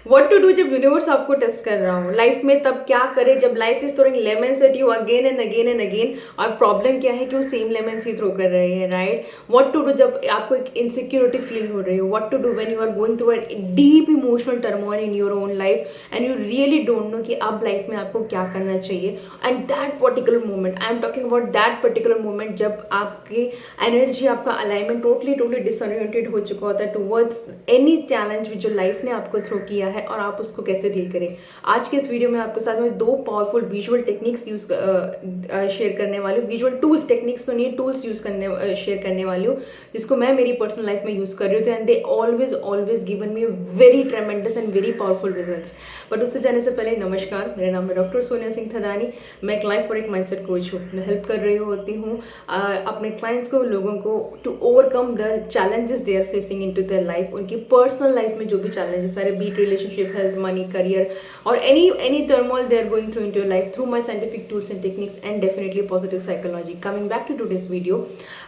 What to do जब universe आपको test कर रहा हो लाइफ में, तब क्या करे जब life is throwing lemons at you again and again and again, और प्रॉब्लम क्या है कि वो सेम लेमन्स ही थ्रो कर रहे हैं, राइट? व्हाट टू डू जब आपको एक इनसिक्योरिटी फील हो रही हो, what to do when you are going through a deep emotional turmoil in your own life and you really don't know कि अब लाइफ में आपको क्या करना चाहिए। And that particular moment, I am talking about that particular moment जब आपकी energy, आपका अलाइनमेंट टोटली टोटली डिसओरिएंटेड हो चुका होता है टुवर्ड्स एनी चैलेंज जो लाइफ ने आपको थ्रो किया है, और आप उसको कैसे डील करें। आज के इस वीडियो में आपके साथ में 2 powerful visual techniques use share करने वाली हूँ। विजुअल टूल्स, टेक्निक्स तो नहीं, टूल्स यूज करने शेयर करने वाली हूँ जिसको मैं मेरी पर्सनल लाइफ में यूज कर रही हूँ, and they always given me very ट्रेमेंडस and very powerful results. But उससे जाने से पहले नमस्कार, मेरा नाम है डॉक्टर सोनिया सिंह थदानी। मैं एक लाइफ और एक माइंडसेट कोच हूँ। मैं हेल्प कर रही होती हूँ अपने क्लाइंट्स को, लोगों को to overcome the challenges they are facing in to their life. उनकी पर्सनल लाइफ में जो भी चैलेंजेस सारे, be it relationship, health, money, career और any turmoil they are going through into your life, through my scientific tools and techniques and definitely positive psychology. Coming back to today's video,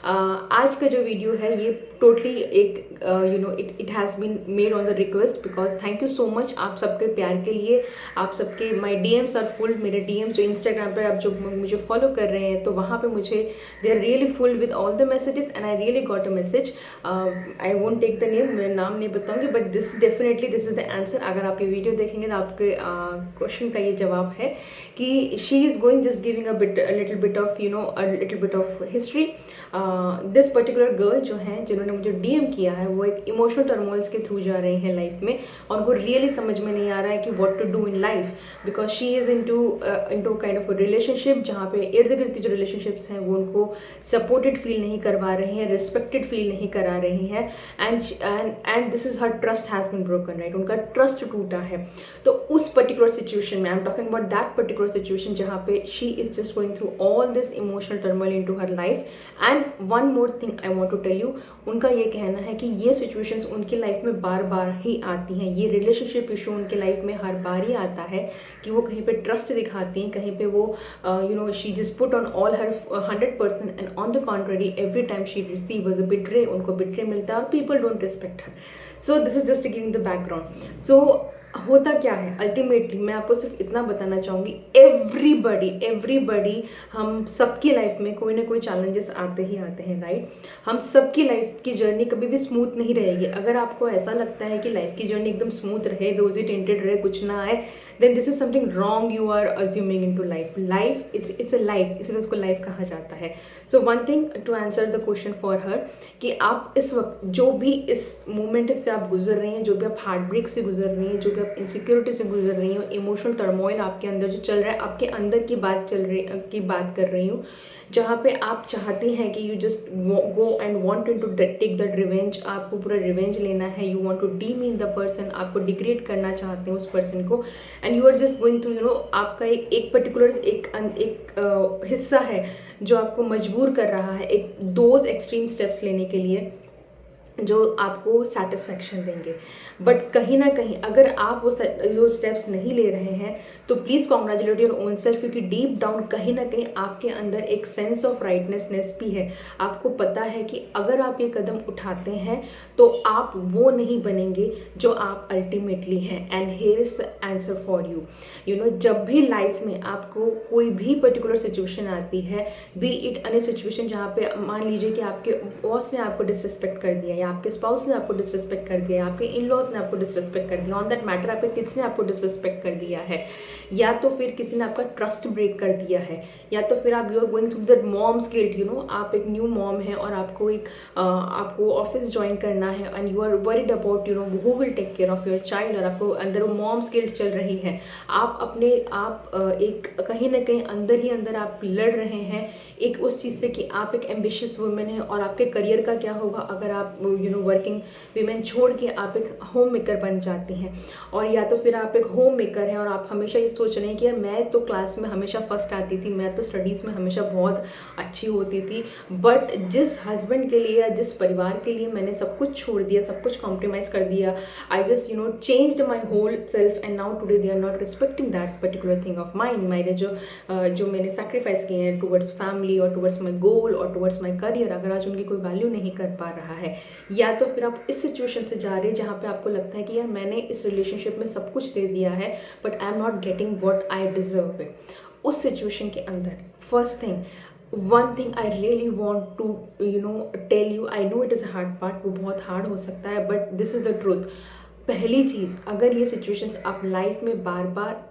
आज का जो video है ये totally एक it has been made on the request, because thank you so much आप सबके प्यार के लिए। आप सबके माई DMs आर फुल। मेरे DMs जो इंस्टाग्राम पे आप जो मुझे फॉलो कर रहे हैं, तो वहाँ पे मुझे they are really full with all the messages, and I really got a message. I won't take the name, मैं नाम नहीं बताऊंगी, but this is the answer. अगर आप ये वीडियो देखेंगे तो आपके क्वेश्चन का ये जवाब है कि she is going just giving little bit of history. This particular girl जो है, जिन्होंने मुझे DM किया है, वो एक इमोशनल टर्मोइल्स के थ्रू जा रहे हैं लाइफ में, और वो रियली समझ में नहीं आ रहा है कि what to do in life, because she is into kind of relationship जहाँ पे इर्द गिर्द की जो रिलेशनशिप्स हैं वो उनको सपोर्टेड फील नहीं करवा रहे हैं, रिस्पेक्टेड फील नहीं करा रही हैं, and this is her trust has been broken, right? उनका ट्रस्ट टूटा है। तो उस पर्टिकुलर सिचुएशन में, I am talking about that particular situation जहाँ पे she is just going through all this emotional turmoil into her life. And one more thing I want to tell you, उनका ये कहना है कि ये सिचुएशंस उनकी लाइफ में बार बार ही आती हैं। ये रिलेशनशिप इशू उनके लाइफ में हर बार ही आता है कि वो कहीं पे ट्रस्ट दिखाती हैं, कहीं पे वो she just put on all her 100%, and on the contrary every time she receives a betrayal, उनको बिट्रे मिलता है और people don't respect her. So this is just giving the background. So होता क्या है अल्टीमेटली, मैं आपको सिर्फ इतना बताना चाहूँगी, एवरीबडी हम सबकी लाइफ में कोई ना कोई चैलेंजेस आते ही आते हैं, राइट? हम सबकी लाइफ की जर्नी कभी भी स्मूथ नहीं रहेगी। अगर आपको ऐसा लगता है कि लाइफ की जर्नी एकदम स्मूथ रहे, रोजी टेंटेड रहे, कुछ ना आए, then this is something wrong you are assuming in to life. Life it's a life, इसलिए उसको लाइफ कहा जाता है। So one thing to answer the question for her, कि आप इस वक्त जो भी इस मोमेंट से आप गुजर रही हैं, जो भी आप हार्ट ब्रेक से गुजर रही हैं, जो भी आप इनसिक्योरिटी से गुजर रही हो, इमोशनल टर्मोइल आपके अंदर जो चल रहा है, आपके अंदर की बात कर रही हूँ, जहाँ पे आप चाहती हैं कि you just go and want to take that revenge, आपको पूरा रिवेंज लेना है, you want to demean the person, आपको डिग्रेड करना चाहते हैं उस पर्सन को, and you are just going through आपका एक पर्टिकुलर एक हिस्सा है जो आपको मजबूर कर रहा है एक दोज एक्सट्रीम स्टेप्स लेने के लिए जो आपको सेटिस्फैक्शन देंगे। बट कहीं ना कहीं अगर आप वो स्टेप्स नहीं ले रहे हैं, तो please congratulate your own self, क्योंकि डीप डाउन कहीं ना कहीं आपके अंदर एक सेंस ऑफ राइटनेसनेस भी है। आपको पता है कि अगर आप ये कदम उठाते हैं तो आप वो नहीं बनेंगे जो आप अल्टीमेटली हैं। And here is the answer for you. जब भी लाइफ में आपको कोई भी पर्टिकुलर सिचुएशन आती है, बी इट अनी सिचुएशन जहाँ पे मान लीजिए कि आपके बॉस ने आपको डिसरिस्पेक्ट कर दिया, आपके स्पाउस ने आपको डिसरिस्पेक्ट कर दिया, आपके इन लॉज ने आपको डिसरिस्पेक्ट कर दिया, ऑन दैट मैटर आपके किड्स ने आपको डिसरिस्पेक्ट कर दिया है, या तो फिर किसी ने आपका ट्रस्ट ब्रेक कर दिया है, या तो फिर आप you are going through the mom's guilt, आप एक न्यू मॉम है और आपको ऑफिस ज्वाइन करना है, and you are worried about who will take care of your child, और आपको अंदर वो मॉम्स गिल्ट चल रही है। आप एक कहीं ना कहीं अंदर ही अंदर आप लड़ रहे हैं एक उस चीज़ से कि आप एक एम्बिशियस वुमेन है, और आपके करियर का क्या होगा अगर आप वर्किंग वीमेन छोड़ के आप एक होम मेकर बन जाती हैं, और या तो फिर आप एक होम मेकर हैं और आप हमेशा ये सोच रहे हैं कि यार मैं तो क्लास में हमेशा फर्स्ट आती थी, मैं तो स्टडीज़ में हमेशा बहुत अच्छी होती थी, बट जिस हस्बैंड के लिए या जिस परिवार के लिए मैंने सब कुछ छोड़ दिया, सब कुछ कॉम्प्रोमाइज़ कर दिया, I just changed my whole self, and now today they are not respecting that particular thing of mind. मेरे जो मैंने सेक्रीफाइस किए हैं टुवर्ड्स फैमिली और टुवर्ड्स माई गोल और टुवर्ड्स माई करियर, अगर आज उनकी कोई वैल्यू नहीं कर पा रहा है, या तो फिर आप इस सिचुएशन से जा रहे हैं जहाँ पे आपको लगता है कि यार मैंने इस रिलेशनशिप में सब कुछ दे दिया है but I am not getting what I deserve it. उस सिचुएशन के अंदर first thing, one thing I really want to tell you, I know it is a hard part, वो बहुत हार्ड हो सकता है but this is the truth. पहली चीज़, अगर ये सिचुएशंस आप लाइफ में बार बार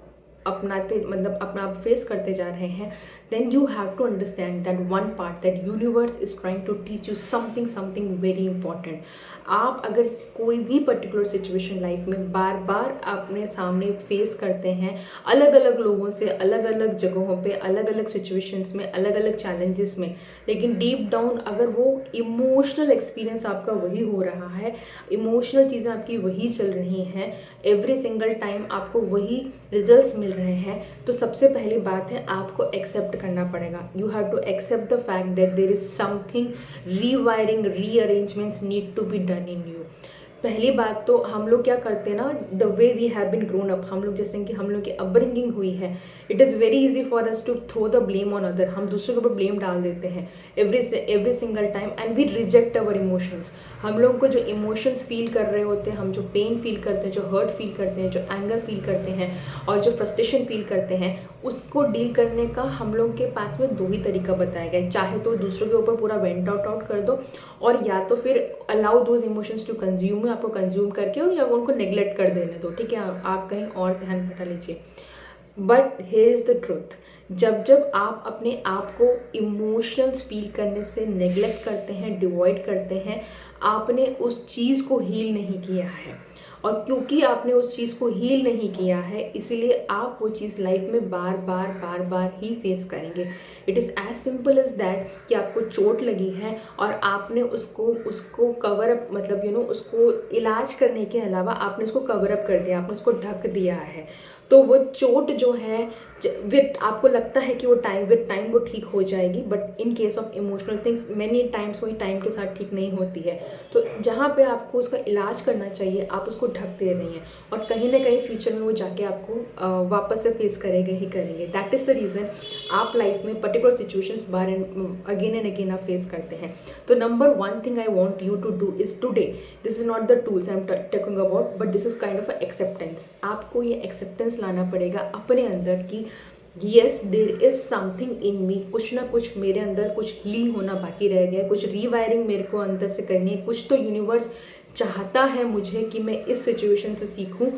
अपनाते मतलब अपना आप फेस करते जा रहे हैं, then you have to understand that one part that universe is trying to teach you something very important. आप अगर कोई भी पर्टिकुलर सिचुएशन लाइफ में बार बार अपने सामने फेस करते हैं, अलग अलग लोगों से, अलग अलग जगहों पे, अलग अलग सिचुएशंस में, अलग अलग चैलेंजेस में, लेकिन डीप डाउन अगर वो इमोशनल एक्सपीरियंस आपका वही हो रहा है, इमोशनल चीज़ें आपकी वही चल रही हैं, एवरी सिंगल टाइम आपको वही रिजल्ट्स मिल रहे हैं, तो सबसे पहली बात है आपको एक्सेप्ट करना पड़ेगा। You have to accept the fact that there is something rewiring, rearrangements need to be done in you. पहली बात तो हम लोग क्या करते हैं ना, the way we have been grown up, हम लोग जैसे कि हम लोग की अपब्रिंगिंग हुई है, it is very easy for us to throw the blame on other. हम दूसरों के ऊपर ब्लेम डाल देते हैं every single time and we reject our emotions. हम लोगों को जो इमोशंस फील कर रहे होते हैं, हम जो पेन फील करते हैं, जो हर्ट फील करते हैं, जो एंगर फील करते हैं और जो फ्रस्ट्रेशन फील करते हैं, उसको डील करने का हम लोग के पास में दो ही तरीका बताया गया है। चाहे तो दूसरों के ऊपर पूरा वेंट आउट कर दो, और या तो फिर allow those emotions to consume, आपको कंज्यूम करके, और या उनको नेग्लेक्ट कर देने दो, ठीक है, आप कहीं और ध्यान बता लीजिए। But here is the truth, जब आप अपने आप को इमोशंस फील करने से नेग्लेक्ट करते हैं, डिवॉइड करते हैं, आपने उस चीज़ को हील नहीं किया है। और क्योंकि आपने उस चीज़ को हील नहीं किया है, इसीलिए आप वो चीज़ लाइफ में बार बार ही फेस करेंगे। It is as simple as that कि आपको चोट लगी है और आपने उसको कवर अप, मतलब उसको इलाज करने के अलावा आपने उसको कवर अप कर दिया, आपने उसको ढक दिया है। तो वो चोट जो है विद आपको लगता है कि वो विद टाइम वो ठीक हो जाएगी, but in case of emotional things many times वही टाइम के साथ ठीक नहीं होती है। तो जहाँ पे आपको उसका इलाज करना चाहिए आप उसको ढक दे रही हैं, और कहीं ना कहीं फ्यूचर में वो जाके आपको वापस से फेस करेंगे ही करेंगे। दैट इज़ द रीज़न आप लाइफ में पर्टिकुलर सिचुएशंस बार अगेन एंड अगेन आप फेस करते हैं। तो number one thing I want you to do is today, this is not the tools I am talking about, but this is kind of acceptance. आपको ये acceptance लाना पड़ेगा अपने अंदर की yes there is something in me, कुछ no कुछ मेरे अंदर कुछ हील होना बाकी रह गया है, कुछ रीवायरिंग मेरे को अंदर से करनी है, कुछ तो यूनिवर्स चाहता है मुझे कि मैं इस सिचुएशन से सीखूं,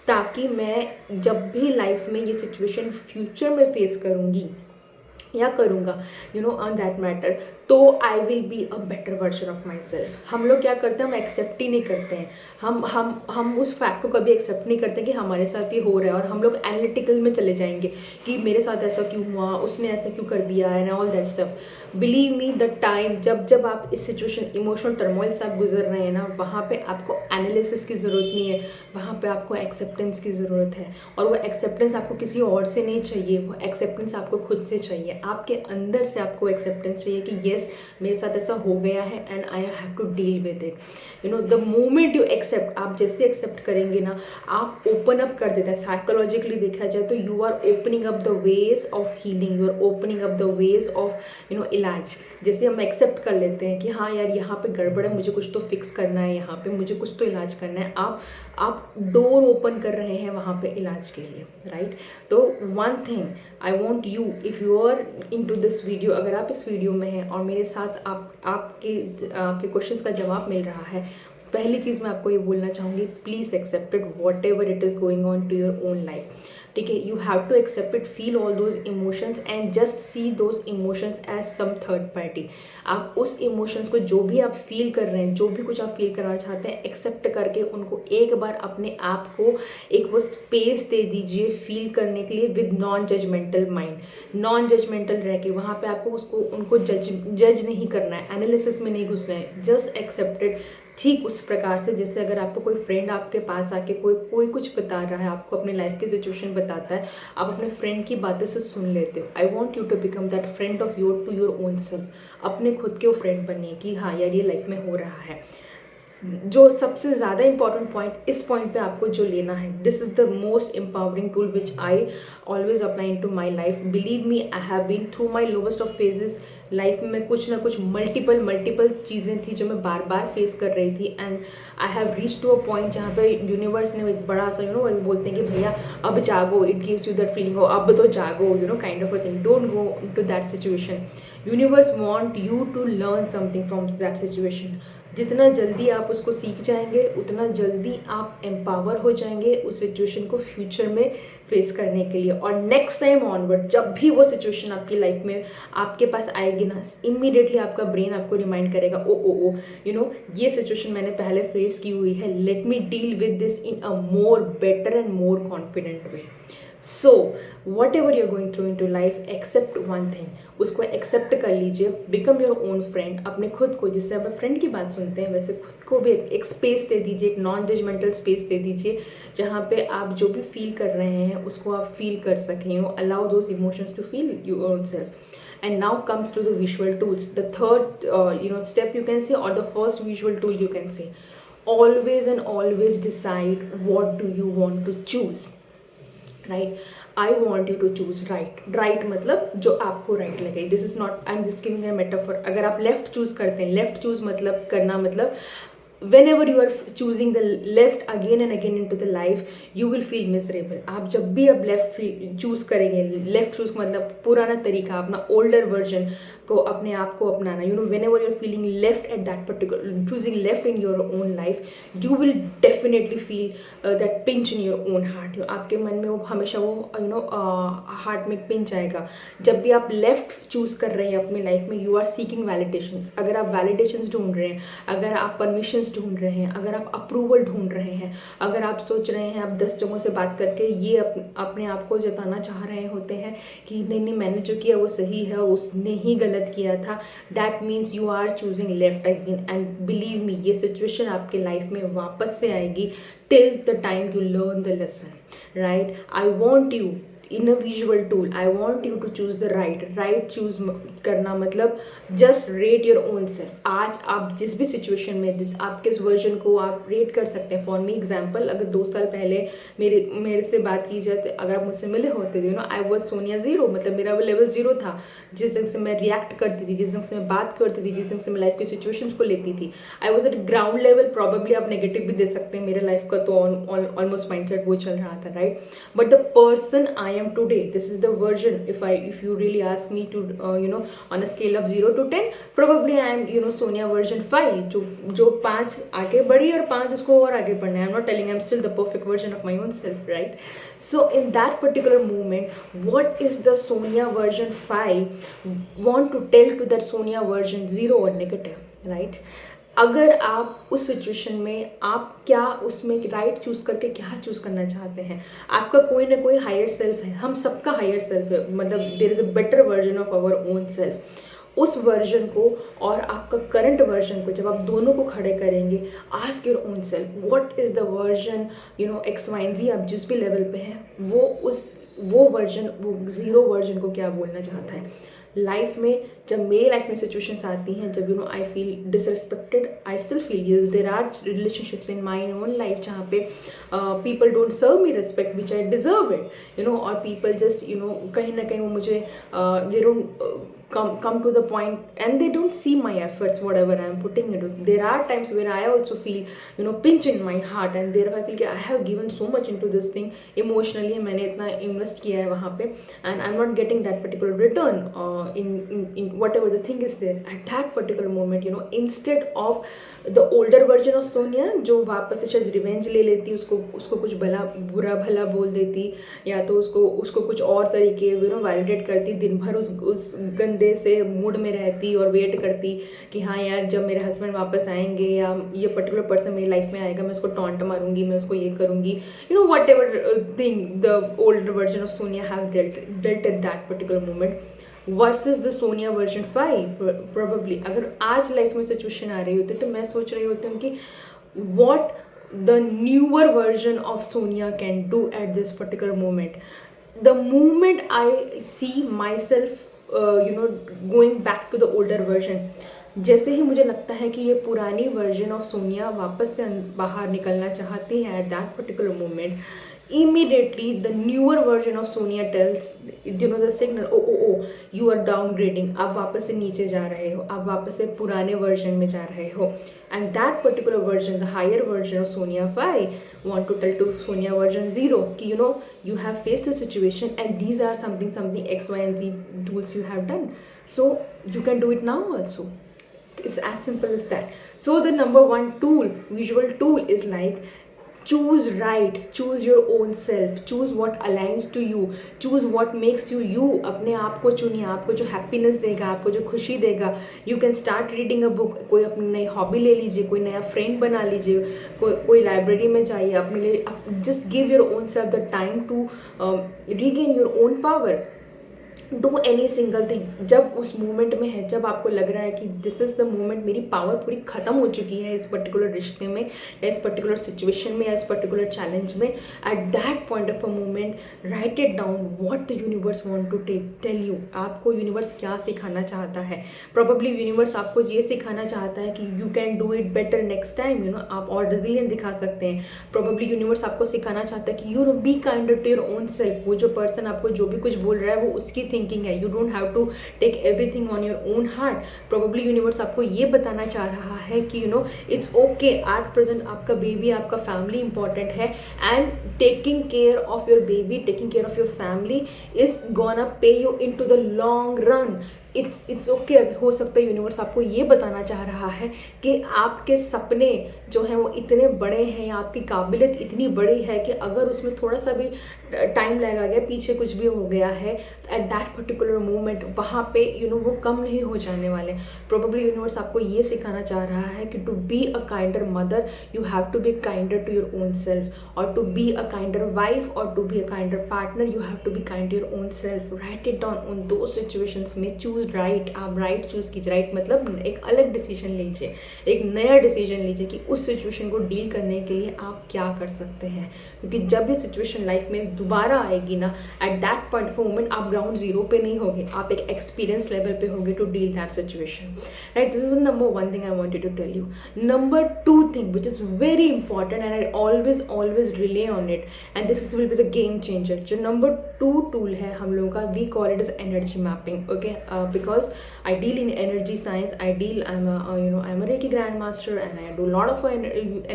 ताकि मैं जब भी लाइफ में ये सिचुएशन फ्यूचर में फेस करूंगी या करूँगा ऑन दैट मैटर, तो I will be a better version of my self. हम लोग क्या करते हैं, हम एक्सेप्ट ही नहीं करते हैं, हम उस फैक्ट को कभी एक्सेप्ट नहीं करते कि हमारे साथ ये हो रहा है, और हम लोग एनालिटिकल में चले जाएंगे कि मेरे साथ ऐसा क्यों हुआ, उसने ऐसा क्यों कर दिया and all that stuff. Believe me, the time जब आप इस सिचुएशन इमोशनल टर्मोइल से आप गुजर रहे हैं ना, वहाँ पे आपको एनालिसिस की ज़रूरत नहीं है, वहाँ पे आपको एक्सेप्टेंस की ज़रूरत है। और वो एक्सेप्टेंस आपको किसी और से नहीं चाहिए, वो एक्सेप्टेंस आपको खुद से चाहिए, आपके अंदर से आपको एक्सेप्टेंस चाहिए कि येस मेरे साथ ऐसा हो गया है and I have to deal with it. The moment you accept, आप जैसे एक्सेप्ट करेंगे ना, आप ओपन अप कर देते हैं। साइकोलॉजिकली देखा जाए तो you are opening up the wedge of healing, you are opening up the wedge of इलाज। जैसे हम एक्सेप्ट कर लेते हैं कि हाँ यार यहाँ पे गड़बड़ है, मुझे कुछ तो फिक्स करना है, यहाँ पे मुझे कुछ तो इलाज करना है, आप डोर ओपन कर रहे हैं वहाँ पे इलाज के लिए, राइट। तो one thing I want you, if you are into this video, अगर आप इस वीडियो में हैं और मेरे साथ आपके क्वेश्चंस का जवाब मिल रहा है, पहली चीज़ मैं आपको ये बोलना चाहूँगी, please accept it whatever it is going on to your own life, ठीक है। You have to accept it, feel all those emotions and just see those emotions as some third party. आप उस emotions को, जो भी आप feel कर रहे हैं, जो भी कुछ आप फील करना चाहते हैं, एक्सेप्ट करके उनको एक बार अपने आप को एक वो स्पेस दे दीजिए फील करने के लिए, with non judgemental mind, non judgemental रह के। वहाँ पे आपको उनको जज नहीं करना है, एनालिसिस में नहीं घुसना है, जस्ट एक्सेप्टेड। ठीक उस प्रकार से जैसे अगर आपको कोई फ्रेंड आपके पास आके कोई कुछ बता रहा है, आपको अपनी लाइफ की सिचुएशन बताता है, आप अपने फ्रेंड की बातें से सुन लेते हो। I want you to become that friend of your to your own self. अपने खुद के वो फ्रेंड बनिए कि हाँ यार ये लाइफ में हो रहा है। जो सबसे ज़्यादा इंपॉर्टेंट पॉइंट, इस पॉइंट पे आपको जो लेना है, this is the most empowering tool which I always apply in to my life. Believe me, I have been through my lowest of phases life में कुछ ना कुछ मल्टीपल मल्टीपल चीज़ें थी जो मैं बार बार फेस कर रही थी, and I have reach to a point जहाँ पे यूनिवर्स ने एक बड़ा सा बोलते हैं कि भैया अब जागो, it gives you that feeling, हो अब तो जागो, kind of a thing, don't go to that situation. Universe want you to learn something from that situation. जितना जल्दी आप उसको सीख जाएंगे उतना जल्दी आप एम्पावर हो जाएंगे उस सिचुएशन को फ्यूचर में फेस करने के लिए। और नेक्स्ट टाइम ऑनवर्ड जब भी वो सिचुएशन आपकी लाइफ में आपके पास आएगी ना, इमीडिएटली आपका ब्रेन आपको रिमाइंड करेगा, ओ ये सिचुएशन मैंने पहले फेस की हुई है, let me deal with this in a more better and more confident way. So whatever you're going through in to life, accept one thing, उसको एक्सेप्ट कर लीजिए, बिकम योर ओन फ्रेंड। अपने खुद को, जिससे आप फ्रेंड की बात सुनते हैं वैसे खुद को भी एक स्पेस दे दीजिए, एक नॉन जजमेंटल स्पेस दे दीजिए, जहाँ पे आप जो भी फील कर रहे हैं उसको आप फील कर सकें, allow those emotions to feel your own self. And now comes to the visual tools, the third step you can say, or the first visual tool you can say, always and always decide what do you want to choose, right? I want you to choose right मतलब जो आपको right लगे। This is not, I'm just giving a metaphor। अगर आप left choose करते हैं, left choose मतलब करना मतलब whenever you are choosing the left again and again into the life, you will feel miserable। आप जब भी अब left choose करेंगे, left choose मतलब पुराना तरीका, अपना older version को, अपने आप को अपनाना, whenever you're feeling left at that particular, choosing left in your own life, you will definitely feel that pinch in your own heart। आपके मन में वो हमेशा वो हार्ट में पिंच आएगा जब भी आप लेफ्ट चूज कर रहे हैं अपनी लाइफ में। You are seeking validations. अगर आप वैलिडेशंस ढूंढ रहे हैं, अगर आप परमिशंस ढूंढ रहे हैं, अगर आप अप्रूवल ढूंढ रहे हैं, अगर आप सोच रहे हैं आप 10 जगहों से बात करके ये अपने आप को जताना चाह रहे होते हैं कि नहीं मैंने जो किया वो सही है और उसने ही गलत किया था, that means you are choosing left again. And believe me, ये सिचुएशन आपके लाइफ में वापस से आएगी till the time you learn the lesson, right? I want you in a visual tool, I want you to choose the right choose करना मतलब just rate your own self। आज आप जिस भी सिचुएशन में आप किस वर्जन को आप रेट कर सकते हैं। फॉर मी एग्जाम्पल, अगर 2 साल पहले मेरे से बात की जाए, अगर आप मुझसे मिले होते थे, आई वॉज सोनिया 0, मतलब मेरा वो लेवल 0 था। जिस ढंग से मैं रिएक्ट करती थी, जिस ढंग से मैं बात करती थी, जिस ढंग से मैं लाइफ की सिचुएशंस को लेती थी, I was at ground level. Probably आप नेगेटिव भी दे सकते हैं मेरे लाइफ का, तो ऑलमोस्ट माइंडसेट वो चल रहा था, right? But the person I am today, this is the version, if you really ask me to on a scale of 0 to 10, probably I am Sonia version 5, जो 5 आगे बढ़ी और 5 उसको और आगे बढ़ना है। I'm not telling I'm still the perfect version of my own self, right? So in that particular moment, what is the Sonia version 5 want to tell to that Sonia version 0 or negative, right? अगर आप उस situation में आप क्या उसमें right choose करके क्या choose करना चाहते हैं, आपका कोई ना कोई हायर सेल्फ है, हम सबका हायर सेल्फ है, मतलब there is a better version of our own self. उस वर्जन को और आपका करंट वर्जन को जब आप दोनों को खड़े करेंगे, ask your own self what is the version XYZ, आप जिस भी लेवल पे हैं वो वर्जन, वो 0 वर्जन को क्या बोलना चाहता है। लाइफ में जब मेरी लाइफ में सिचुएशंस आती हैं, जब I feel disrespected, I still feel there are relationships in my own life जहाँ पे people don't serve me respect which I deserve it, और पीपल जस्ट कहीं ना कहीं वो मुझे they don't come to the point and they don't see my efforts whatever I am putting into. There are times where I also feel pinch in my heart and there I feel I have given so much into this thing emotionally, मैंने इतना invest किया है वहाँ पे and I'm not getting that particular return in whatever the thing is there at that particular moment, instead of the older version of Sonia जो वापस से शायद रिवेंज ले लेती, उसको कुछ बुरा भला बोल देती, या तो उसको कुछ और तरीके वैलिडेट करती, दिन भर उस गंदे से मूड में रहती और वेट करती कि हाँ यार जब मेरे हस्बैंड वापस आएंगे या ये पर्टिकुलर पर्सन मेरी लाइफ में आएगा, मैं उसको टॉन्ट मारूंगी, मैं उसको ये करूंगी, what ever thing the older version of Sonia have dealt eight that particular moment versus the Sonia version 5 probably. अगर आज लाइफ में सिचुएशन आ रही होती तो मैं सोच रही होती हूँ कि what the newer version of Sonia can do at this particular moment. The moment I see my self going back to the older version, जैसे ही मुझे लगता है कि ये पुरानी वर्जन ऑफ सोनिया वापस से बाहर निकलना चाहती है eight that particular moment, immediately the newer version of Sonia tells the signal, oh, you are downgrading, आप वापस से नीचे जा रहे हो, आप वापस से पुराने वर्जन में जा रहे हो. And that particular version, the higher version of Sonia 5 want to tell to Sonia version 0 कि you have faced the situation and these are something X, Y and Z tools you have done, so you can do it now also. It's as simple as that. So the number one tool, visual tool, is like choose right, choose your own self, choose what aligns to you, choose what makes you you. अपने आप को चुनिए, आपको जो happiness देगा, आपको जो खुशी देगा. You can start reading a book, कोई अपनी नई हॉबी ले लीजिए, कोई नया फ्रेंड बना लीजिए, कोई लाइब्रेरी में जाइए अपने लिए. Just give your own self the time to regain your own power. Do any single thing. जब उस मोमेंट में है, जब आपको लग रहा है कि दिस इज़ द मोमेंट, मेरी पावर पूरी ख़त्म हो चुकी है इस पर्टिकुलर रिश्ते में या इस पर्टिकुलर सिचुएशन में या इस पर्टिकुलर चैलेंज में, at that point of a moment write it down what the universe want to tell you. आपको यूनिवर्स क्या सिखाना चाहता है. प्रोबेबली यूनिवर्स आपको ये सिखाना चाहता है कि you can do it better next time. आप और रेजिलिएंट दिखा सकते हैं. प्रोबेबली यूनिवर्स आपको सिखाना चाहता है कि you be kinder to your own self. वो जो पर्सन आपको जो भी कुछ बोल रहा है वो उसकी थिंकिंग है. You don't have to take everything on your own heart. Probably universe आपको ये बताना चाह रहा है कि इट्स ओके एट प्रेजेंट आपका बेबी, आपका फैमिली इंपॉर्टेंट है, and taking care of your baby, taking care of your family is gonna pay you in to the long run. It's okay. हो सकता है यूनिवर्स आपको ये बताना चाह रहा है कि आपके सपने जो हैं वो इतने बड़े हैं, या आपकी काबिलियत इतनी बड़ी है कि अगर उसमें थोड़ा सा भी टाइम लगा गया, पीछे कुछ भी हो गया है, एट दैट पर्टिकुलर मोमेंट वहाँ पे वो कम नहीं हो जाने वाले. प्रोबेबली यूनिवर्स आपको ये सिखाना चाह रहा है कि to be a kinder mother you have to be kinder to your own self, और to be a kinder wife और to be a kinder partner you have to be kind to your own self. Write it down. उन दो situations में choose right. आप right choose कीजिए. Right मतलब एक अलग डिसीजन लीजिए, एक नया डिसीजन लीजिए कि उस सिचुएशन को डील करने के लिए आप क्या कर सकते हैं. क्योंकि जब ये सिचुएशन लाइफ में दोबारा आएगी ना, at that point of moment आप ग्राउंड जीरो पे नहीं होगे, आप एक एक्सपीरियंस लेवल पे होगे to deal that situation. Right, this is number one thing I wanted to tell you. Number two thing which is very important and I always rely on it, and this will be the game changer. जो number two tool है हम लोगों का, we call it is energy mapping. Okay, because I deal in energy science. I'm a Reiki grandmaster and I do a lot of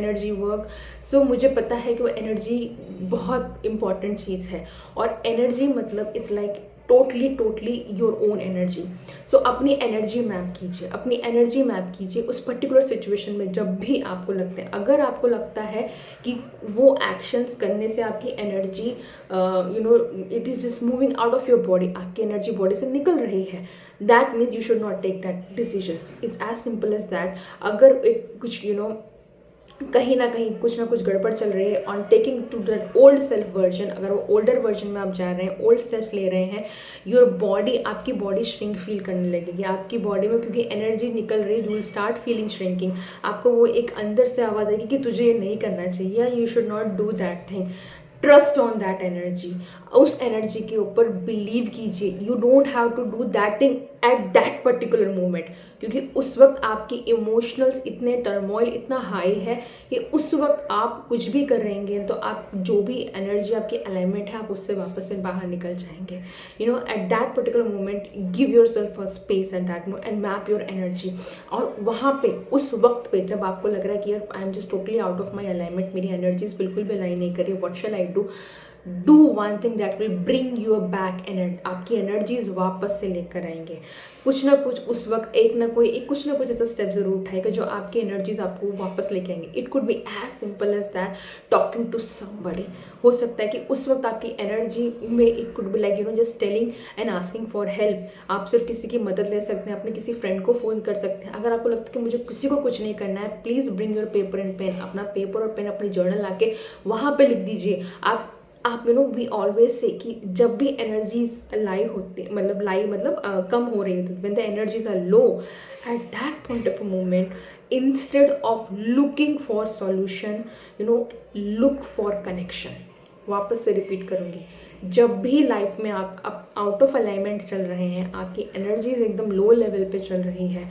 energy work. So मुझे पता है कि वो एनर्जी बहुत इम्पॉर्टेंट चीज़ है, और एनर्जी मतलब it's like totally your own energy. So अपनी एनर्जी मैप कीजिए, अपनी एनर्जी मैप कीजिए उस पर्टिकुलर सिचुएशन में. जब भी आपको लगता है, अगर आपको लगता है कि वो एक्शंस करने से आपकी energy it is just moving out of your body, आपकी एनर्जी बॉडी से निकल रही है, that means you should not take that decisions. It's as simple as that. अगर एक कुछ कहीं ना कहीं कुछ ना कुछ गड़बड़ चल रही है on taking to that old self version, अगर वो ओल्डर वर्जन में आप जा रहे हैं, ओल्ड स्टेप्स ले रहे हैं, योर बॉडी, आपकी बॉडी श्रिंक फील करने लगेगी. आपकी बॉडी में क्योंकि एनर्जी निकल रही है, you will start feeling shrinking. आपको वो एक अंदर से आवाज़ आएगी कि तुझे ये नहीं करना चाहिए, you should not do that thing. Trust on that energy. उस एनर्जी के ऊपर बिलीव कीजिए. You don't have to do that thing at that particular moment, क्योंकि उस वक्त आपकी इमोशनल्स इतने टर्मोइल इतना हाई है कि उस वक्त आप कुछ भी कर रहेंगे तो आप जो भी एनर्जी आपकी अलाइनमेंट है आप उससे वापस से बाहर निकल जाएंगे. Eight that particular moment give your self a space at that and map your energy. और वहाँ पे उस वक्त पे जब आपको लग रहा है कि यार I am just totally out of my alignment, मेरी एनर्जीज बिल्कुल भी अलाइन नहीं कर रही, what shell I do one thing that will bring you back energy. आपकी एनर्जीज वापस से लेकर आएंगे. कुछ ना कुछ उस वक्त कुछ ना कुछ ऐसा स्टेप जरूर उठाएगा जो आपकी एनर्जीज आपको वापस लेके आएंगे. It could be as simple as that talking to somebody. हो सकता है कि उस वक्त आपकी एनर्जी में it could be like just telling and asking for help. आप सिर्फ किसी की मदद ले सकते हैं, अपने किसी फ्रेंड को फ़ोन कर सकते हैं. अगर आपको लगता है कि मुझे किसी को कुछ नहीं करना है, please bring your paper and pen. अपना पेपर और पेन, अपनी जर्नल लाके वहाँ पर लिख दीजिए. आप वी ऑलवेज से कि जब भी एनर्जीज मतलब कम हो रही होती है, when the energies are low, at that point of a moment instead of looking for solution look for connection. वापस से रिपीट करूँगी, जब भी लाइफ में आप आउट ऑफ अलाइनमेंट चल रहे हैं, आपकी एनर्जीज एकदम लो लेवल पे चल रही है,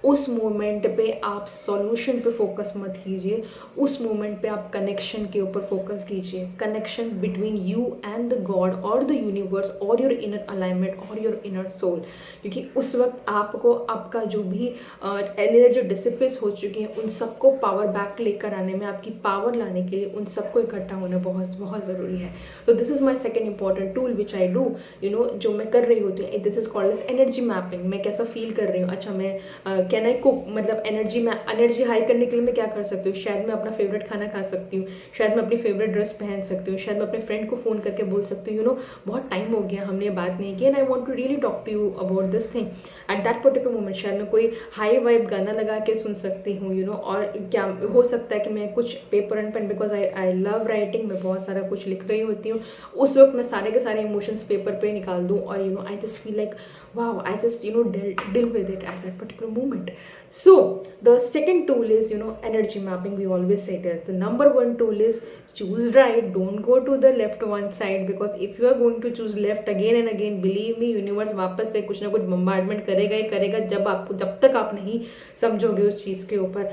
उस मोमेंट पे आप सॉल्यूशन पे फोकस मत कीजिए, उस मोमेंट पे आप कनेक्शन के ऊपर फोकस कीजिए, connection between you and the God और द यूनिवर्स और योर इनर अलाइनमेंट और योर इनर सोल। क्योंकि उस वक्त आपको आपका जो भी एनर्जी डिसिपेट हो चुकी है उन सबको पावर बैक लेकर आने में, आपकी पावर लाने के लिए उन सबको इकट्ठा होना बहुत बहुत ज़रूरी है। तो this is my second important tool which I do, जो मैं कर रही होती हूँ, this is called as energy mapping. मैं कैसा फील कर रही हूँ, अच्छा मैं कैन आई कुक, मतलब एनर्जी हाई करने के लिए मैं क्या कर सकती हूँ, शायद मैं अपना फेवरेट खाना खा सकती हूँ, शायद मैं अपनी फेवरेट ड्रेस पहन सकती हूँ, शायद मैं अपने फ्रेंड को फ़ोन करके बोल सकती हूँ बहुत टाइम हो गया हमने ये बात नहीं की and I want to really talk to you about this thing at that particular moment. शायद मैं कोई हाई वाइब गाना लगा के सुन सकती हूँ और क्या हो सकता है कि मैं कुछ paper and pen, because I love writing, मैं बहुत सारा कुछ लिख रही होती हूँ, उस वक्त मैं सारे के सारे इमोशंस पेपर पे निकाल दूँ और I just feel like wow, I just deal with it at that particular moment. So the second tool is energy mapping. We always say this, the number one tool is choose right, don't go to the left one side, because if you are going to choose left again and again, believe me universe वापस से कुछ no कुछ bombardment करेगा ही करेगा, जब तक आप नहीं समझोगे उस चीज़ के ऊपर।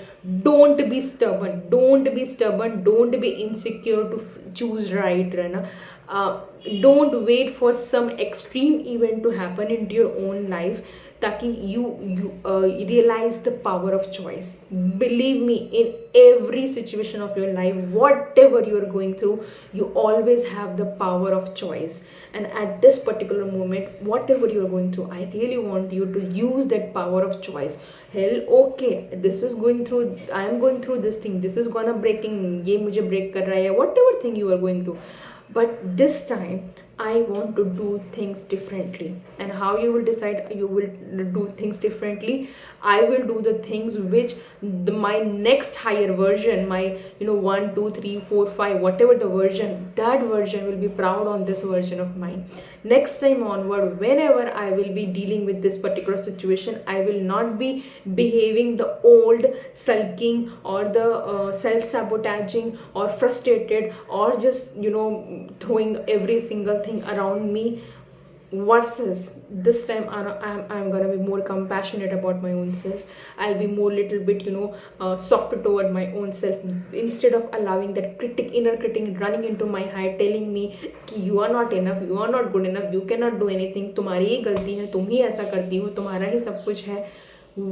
don't be stubborn, don't be insecure to choose right, है ना। don't wait for some extreme event to happen into your own life ताकि you realize the power of choice. Believe me, in every situation of your life, whatever you are going through, you always have the power of choice. And at this particular moment, whatever you are going through, I really want you to use that power of choice. Hell, okay, this is going through, I am going through this thing, this is gonna breaking me, ये मुझे break कर रहा है, whatever thing you are going through, but this time I want to do things differently. And how you will decide you will do things differently? I will do the things which my next higher version, my 1 2 3 4 5 whatever the version, that version will be proud on this version of mine. Next time onward, whenever I will be dealing with this particular situation, I will not be behaving the old sulking or the self-sabotaging or frustrated or just throwing every single thing around me, versus this time I'm gonna be more compassionate about my own self. I'll be more little bit softer toward my own self, instead of allowing that inner critic running into my head telling me कि you are not enough, you are not good enough, you cannot do anything, तुम्हारी ही गलती है, तुम ही ऐसा करती हो, तुम्हारा ही सब कुछ है,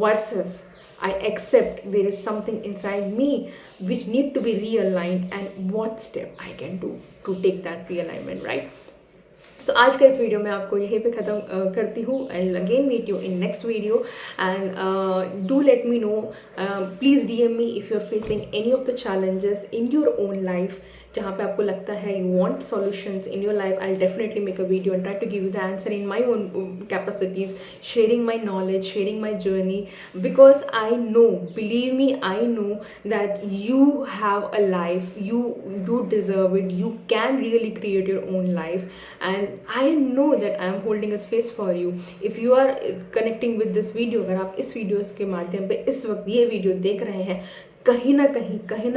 versus I accept there is something inside me which need to be realigned, and what step I can do to take that realignment, right? तो आज का इस वीडियो में आपको यहीं पे ख़त्म करती हूँ। I again meet you in next video and do let me know, please DM me if you are facing any of the challenges in your own life, जहाँ पे आपको लगता है you want solutions in your life. I definitely make a video and try to give you the answer in my own capacities, sharing my knowledge, sharing my journey, because I know, believe me, I know that you have a life, you deserve it, you can really create your own life, and I know that I am holding a space for you. If you are connecting with this video, अगर आप इस video के माध्यम पे इस वक्त ये video देख रहे हैं, कहीं ना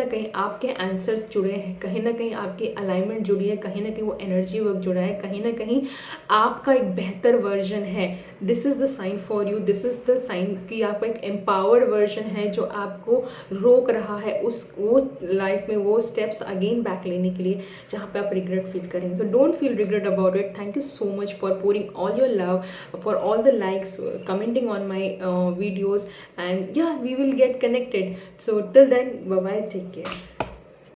कहीं आपके आंसर्स जुड़े हैं, कहीं ना कहीं आपकी अलाइनमेंट जुड़ी है, कहीं ना कहीं वो एनर्जी वर्क जुड़ा है, कहीं ना कहीं आपका एक बेहतर वर्जन है। This is the sign for you, this is the sign कि आपका एक एम्पावर्ड वर्जन है जो आपको रोक रहा है वो लाइफ में वो स्टेप्स अगेन बैक लेने के लिए जहाँ पे आप रिग्रेट फील करेंगे। So don't feel regret about it. Thank you so much for pouring all your love, for all the likes, commenting on my videos, and yeah, we will get connected. So till then, bye bye, take care.